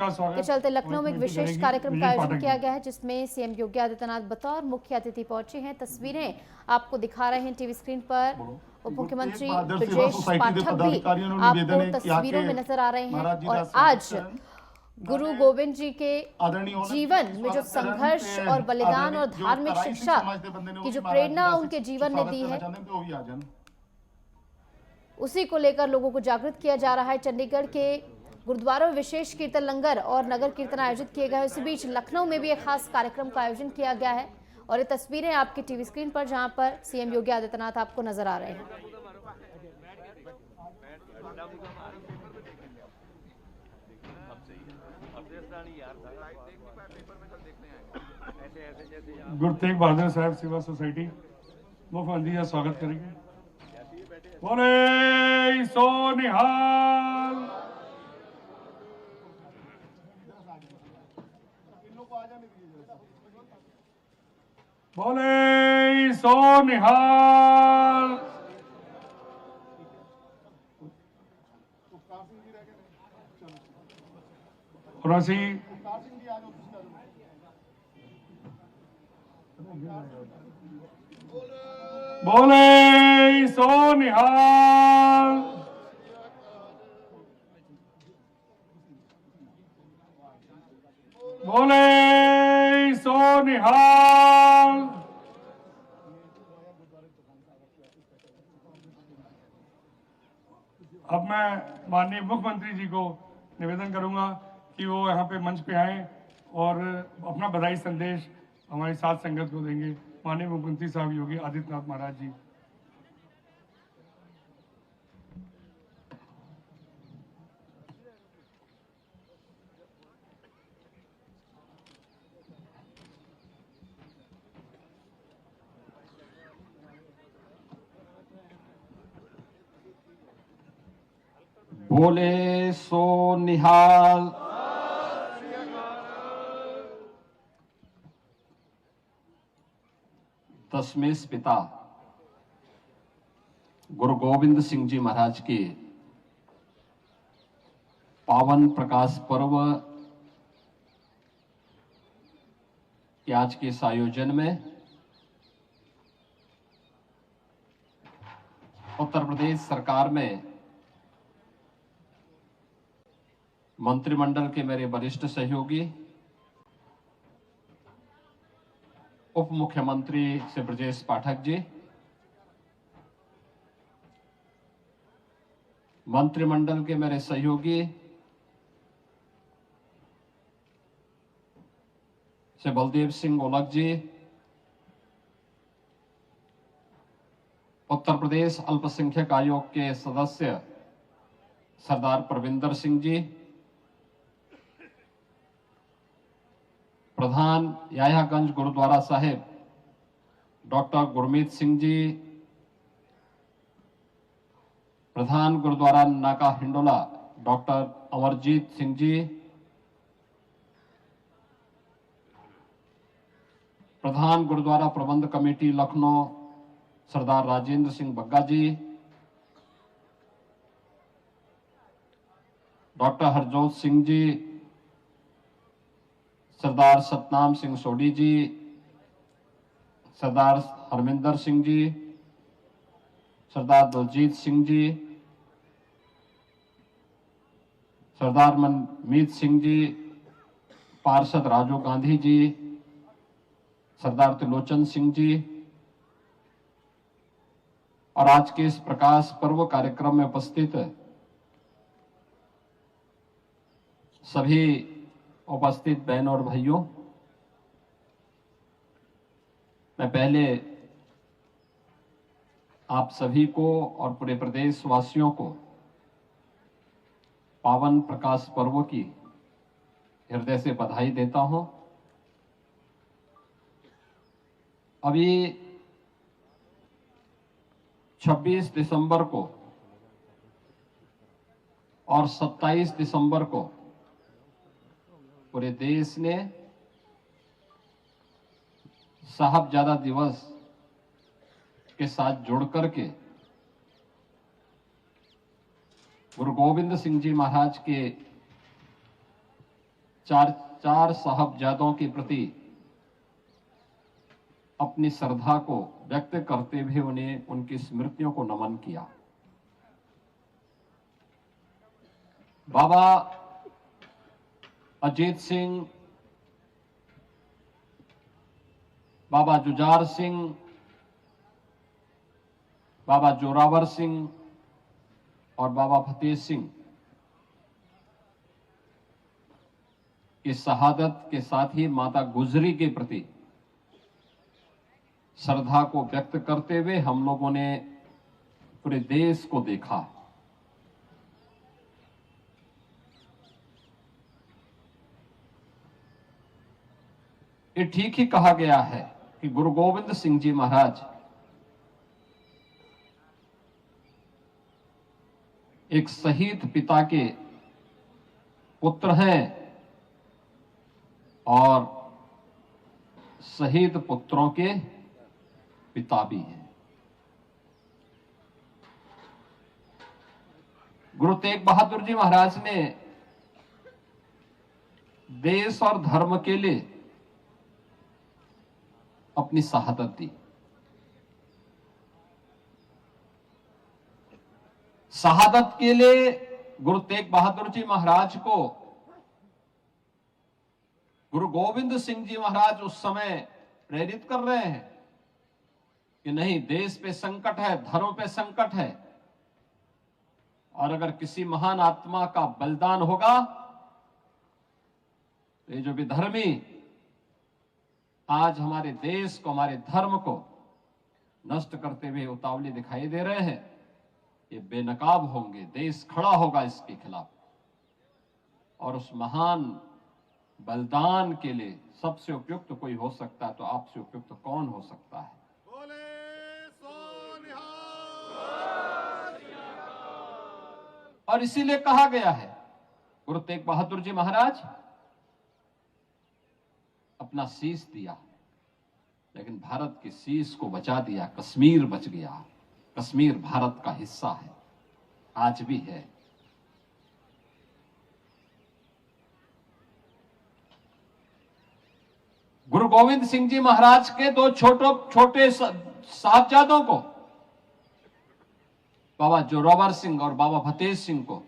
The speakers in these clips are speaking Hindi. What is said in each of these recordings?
के चलते लखनऊ में एक विशेष कार्यक्रम का आयोजन किया गया है, जिसमें सीएम योगी आदित्यनाथ बतौर मुख्य अतिथि पहुंचे हैं। तस्वीरें आपको दिखा रहे हैं टीवी स्क्रीन पर। उप मुख्यमंत्री ब्रजेश पाठक भी आपको तस्वीरों में नजर आ रहे हैं। और आज गुरु गोविंद जी के जीवन में जो संघर्ष और बलिदान और धार्मिक शिक्षा की जो प्रेरणा उनके जीवन ने दी है, उसी को लेकर लोगों को जागृत किया जा रहा है। चंडीगढ़ के गुरुद्वारों में विशेष कीर्तन लंगर और नगर कीर्तन आयोजित किए गए। इसी बीच लखनऊ में भी एक खास कार्यक्रम का आयोजन किया गया है और ये तस्वीरें आपकी टीवी स्क्रीन पर, जहां पर सीएम योगी आदित्यनाथ आपको नजर आ रहे हैं। गुरु तेग बहादुर साहब सेवा सोसाइटी मुख्यमंत्री का स्वागत करेंगे। बोले सो निहाल। बोले सो निहाल। और ਅਸੀਂ बोले सो निहाल। बोले सो निहाल। अब मैं माननीय मुख्यमंत्री जी को निवेदन करूंगा कि वो यहाँ पे मंच पे आए और अपना बधाई संदेश हमारी साथ संगत को देंगे। माननीय मुख्यमंत्री साहब योगी आदित्यनाथ महाराज जी। बोले सो निहाल। दशमेश पिता गुरु गोविंद सिंह जी महाराज के पावन प्रकाश पर्व के आज के इस आयोजन में उत्तर प्रदेश सरकार में मंत्रिमंडल के मेरे वरिष्ठ सहयोगी उप मुख्यमंत्री श्री ब्रजेश पाठक जी, मंत्रिमंडल के मेरे सहयोगी श्री बलदेव सिंह ओलख जी, उत्तर प्रदेश अल्पसंख्यक आयोग के सदस्य सरदार परविंदर सिंह जी, प्रधान यायागंज गुरुद्वारा साहिब डॉक्टर गुरमीत सिंह जी, प्रधान गुरुद्वारा नाका हिंडोला डॉक्टर अमरजीत सिंह जी, प्रधान गुरुद्वारा प्रबंध कमेटी लखनऊ सरदार राजेंद्र सिंह बग्गा जी, डॉक्टर हरजोत सिंह जी, सरदार सतनाम सिंह सोडी जी, सरदार हरमिंदर सिंह जी, सरदार दलजीत सिंह जी, सरदार मनमीत सिंह जी, पार्षद राजू गांधी जी, सरदार त्रिलोचन सिंह जी, और आज के इस प्रकाश पर्व कार्यक्रम में उपस्थित सभी उपस्थित बहनों और भाइयों, मैं पहले आप सभी को और पूरे प्रदेश वासियों को पावन प्रकाश पर्व की हृदय से बधाई देता हूं। अभी 26 दिसंबर को और 27 दिसंबर को पूरे देश ने साहबजादा दिवस के साथ जुड़कर के गुरु गोविंद सिंह जी महाराज के चार साहबजादों के प्रति अपनी श्रद्धा को व्यक्त करते हुए उन्हें उनकी स्मृतियों को नमन किया। बाबा अजीत सिंह, बाबा जुझार सिंह, बाबा जोरावर सिंह और बाबा फतेह सिंह की शहादत के साथ ही माता गुजरी के प्रति श्रद्धा को व्यक्त करते हुए हम लोगों ने पूरे देश को देखा। ये ठीक ही कहा गया है कि गुरु गोविंद सिंह जी महाराज एक शहीद पिता के पुत्र हैं और शहीद पुत्रों के पिता भी हैं। गुरु तेग बहादुर जी महाराज ने देश और धर्म के लिए अपनी शहादत दी। शहादत के लिए गुरु तेग बहादुर जी महाराज को गुरु गोविंद सिंह जी महाराज उस समय प्रेरित कर रहे हैं कि नहीं, देश पे संकट है, धर्म पे संकट है, और अगर किसी महान आत्मा का बलिदान होगा तो ये जो विधर्मी आज हमारे देश को, हमारे धर्म को नष्ट करते हुए उतावले दिखाई दे रहे हैं, ये बेनकाब होंगे, देश खड़ा होगा इसके खिलाफ। और उस महान बलिदान के लिए सबसे उपयुक्त कोई हो सकता है तो आपसे उपयुक्त कौन हो सकता है? और इसीलिए कहा गया है गुरु तेग बहादुर जी महाराज अपना शीश दिया, लेकिन भारत की शीश को बचा दिया। कश्मीर बच गया। कश्मीर भारत का हिस्सा है, आज भी है। गुरु गोविंद सिंह जी महाराज के दो छोटे साहबजादों को, बाबा जोरावर सिंह और बाबा फतेह सिंह को,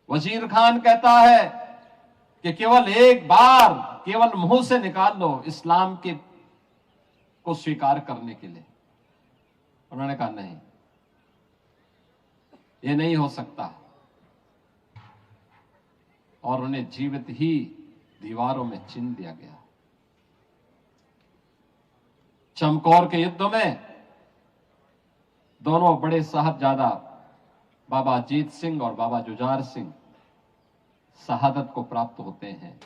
वजीर खान कहता है कि केवल एक बार, केवल मुंह से निकाल लो इस्लाम के को स्वीकार करने के लिए। उन्होंने कहा नहीं, ये नहीं हो सकता, और उन्हें जीवित ही दीवारों में चिन दिया गया। चमकौर के युद्ध में दोनों बड़े साहबजादा बाबा अजीत सिंह और बाबा जुझार सिंह शहादत को प्राप्त होते हैं।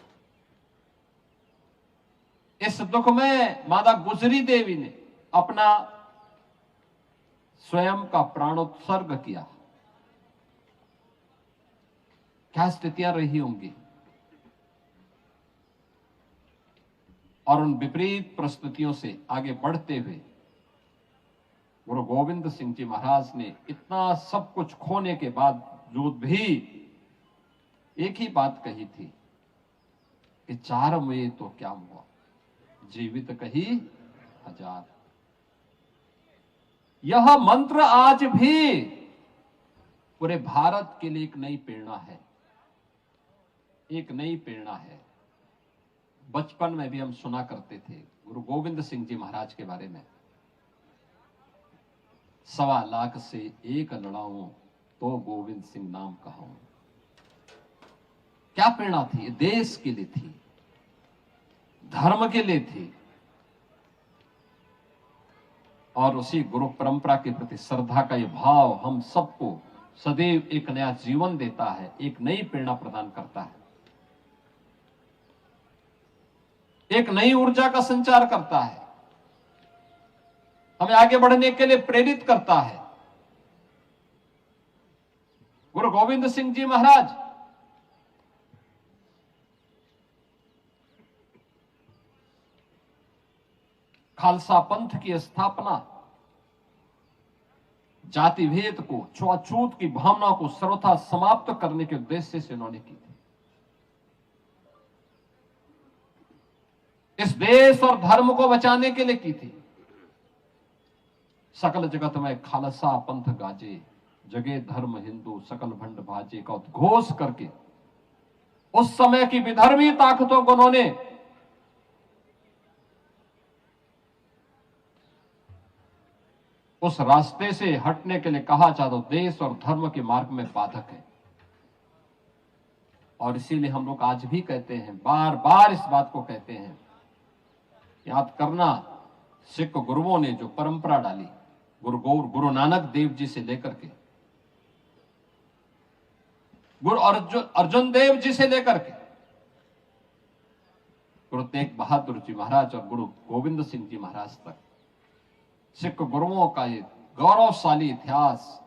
इस दुख में माता गुजरी देवी ने अपना स्वयं का प्राणोत्सर्ग किया। क्या स्थितियां रही होंगी, और उन विपरीत परिस्थितियों से आगे बढ़ते हुए गुरु गोविंद सिंह जी महाराज ने इतना सब कुछ खोने के बावजूद भी एक ही बात कही थी कि 4 में तो क्या हुआ, जीवित कही 1000। यह मंत्र आज भी पूरे भारत के लिए एक नई प्रेरणा है, एक नई प्रेरणा है। बचपन में भी हम सुना करते थे गुरु गोविंद सिंह जी महाराज के बारे में, 1.25 लाख से एक लड़ाऊं तो गोविंद सिंह नाम कहूं। क्या प्रेरणा थी? देश के लिए थी, धर्म के लिए थी, और उसी गुरु परंपरा के प्रति श्रद्धा का ये भाव हम सबको सदैव एक नया जीवन देता है, एक नई प्रेरणा प्रदान करता है, एक नई ऊर्जा का संचार करता है, हमें आगे बढ़ने के लिए प्रेरित करता है। गुरु गोविंद सिंह जी महाराज खालसा पंथ की स्थापना जाति भेद को, छुआछूत की भावना को सर्वथा समाप्त करने के उद्देश्य से उन्होंने की थी। इस देश और धर्म को बचाने के लिए की थी। सकल जगत में खालसा पंथ गाजे, जगे धर्म हिंदू सकल भंड भाजे का उद्घोष करके उस समय की विधर्मी ताकतों को उन्होंने उस रास्ते से हटने के लिए कहा चाहे तो देश और धर्म के मार्ग में बाधक है। और इसीलिए हम लोग आज भी कहते हैं, बार बार इस बात को कहते हैं, याद करना सिख गुरुओं ने जो परंपरा डाली, गुरु नानक देव जी से लेकर के गुरु अर्जुन देव जी से लेकर के गुरु तेग बहादुर जी महाराज और गुरु गोविंद सिंह जी महाराज तक सिख गुरुओं का ये गौरवशाली इतिहास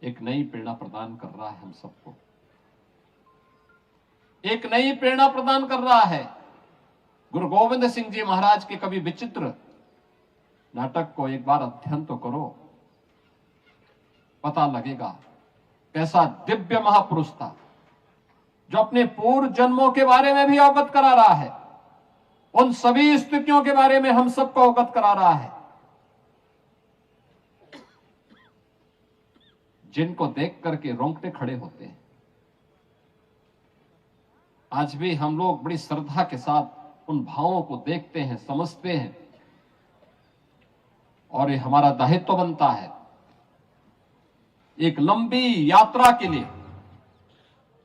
एक नई प्रेरणा प्रदान कर रहा है। हम सबको एक नई प्रेरणा प्रदान कर रहा है। गुरु गोविंद सिंह जी महाराज के कभी विचित्र नाटक को एक बार अध्ययन तो करो, पता लगेगा कैसा दिव्य महापुरुष था, जो अपने पूर्व जन्मों के बारे में भी अवगत करा रहा है, उन सभी स्थितियों के बारे में हम सबको अवगत करा रहा है, जिनको देख करके रोंगटे खड़े होते हैं। आज भी हम लोग बड़ी श्रद्धा के साथ उन भावों को देखते हैं, समझते हैं, और ये हमारा दायित्व बनता है एक लंबी यात्रा के लिए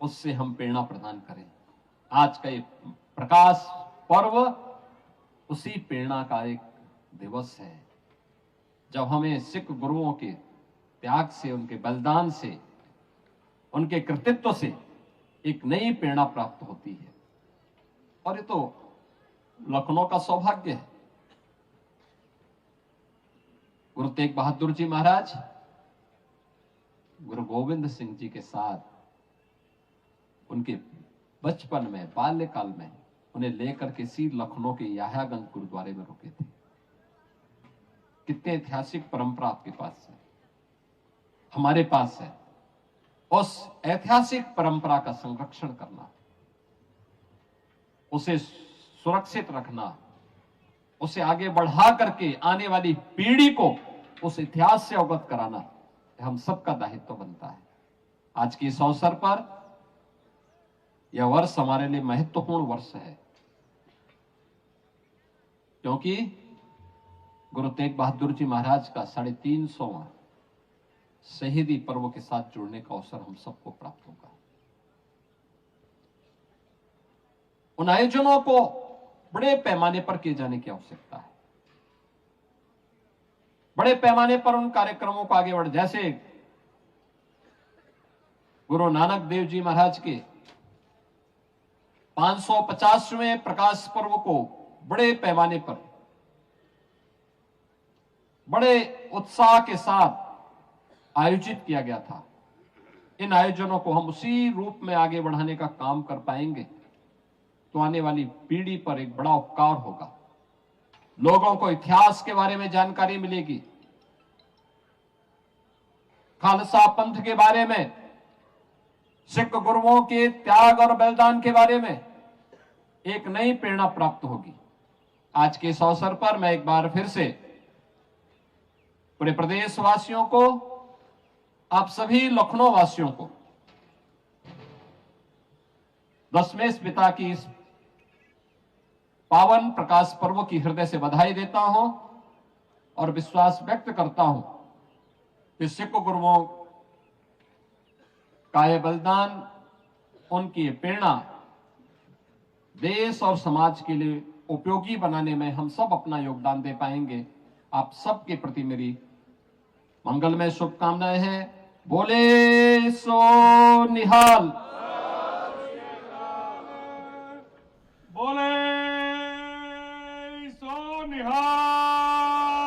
उससे हम प्रेरणा प्रदान करें। आज का ये प्रकाश पर्व उसी प्रेरणा का एक दिवस है, जब हमें सिख गुरुओं के त्याग से, उनके बलिदान से, उनके कृतित्व से एक नई प्रेरणा प्राप्त होती है। और ये तो लखनऊ का सौभाग्य है। गुरु तेग बहादुर जी महाराज गुरु गोविंद सिंह जी के साथ उनके बचपन में, बाल्यकाल में उन्हें लेकर के सी लखनऊ के याह्यागंज गुरुद्वारे में रुके थे। कितने ऐतिहासिक परंपरा आपके पास है, हमारे पास है। उस ऐतिहासिक परंपरा का संरक्षण करना, उसे सुरक्षित रखना, उसे आगे बढ़ा करके आने वाली पीढ़ी को उस इतिहास से अवगत कराना हम सबका दायित्व बनता है। आज के इस अवसर पर यह वर्ष हमारे लिए महत्वपूर्ण वर्ष है, क्योंकि गुरु तेग बहादुर जी महाराज का 350वां शहीदी पर्व के साथ जुड़ने का अवसर हम सबको प्राप्त होगा। उन आयोजनों को बड़े पैमाने पर किए जाने की आवश्यकता है। बड़े पैमाने पर उन कार्यक्रमों को आगे बढ़, जैसे गुरु नानक देव जी महाराज के 550वें प्रकाश पर्व को बड़े पैमाने पर, बड़े उत्साह के साथ आयोजित किया गया था। इन आयोजनों को हम उसी रूप में आगे बढ़ाने का काम कर पाएंगे तो आने वाली पीढ़ी पर एक बड़ा उपकार होगा। लोगों को इतिहास के बारे में जानकारी मिलेगी, खालसा पंथ के बारे में, सिख गुरुओं के त्याग और बलिदान के बारे में एक नई प्रेरणा प्राप्त होगी। आज के इस अवसर पर मैं एक बार फिर से पूरे प्रदेशवासियों को, आप सभी लखनऊ वासियों को 10वें पिता की इस पावन प्रकाश पर्व की हृदय से बधाई देता हूं और विश्वास व्यक्त करता हूं कि सिख गुरुओं का यह बलिदान, उनकी प्रेरणा देश और समाज के लिए उपयोगी बनाने में हम सब अपना योगदान दे पाएंगे। आप सबके प्रति मेरी मंगलमय शुभकामनाएं हैं। बोले सो निहाल।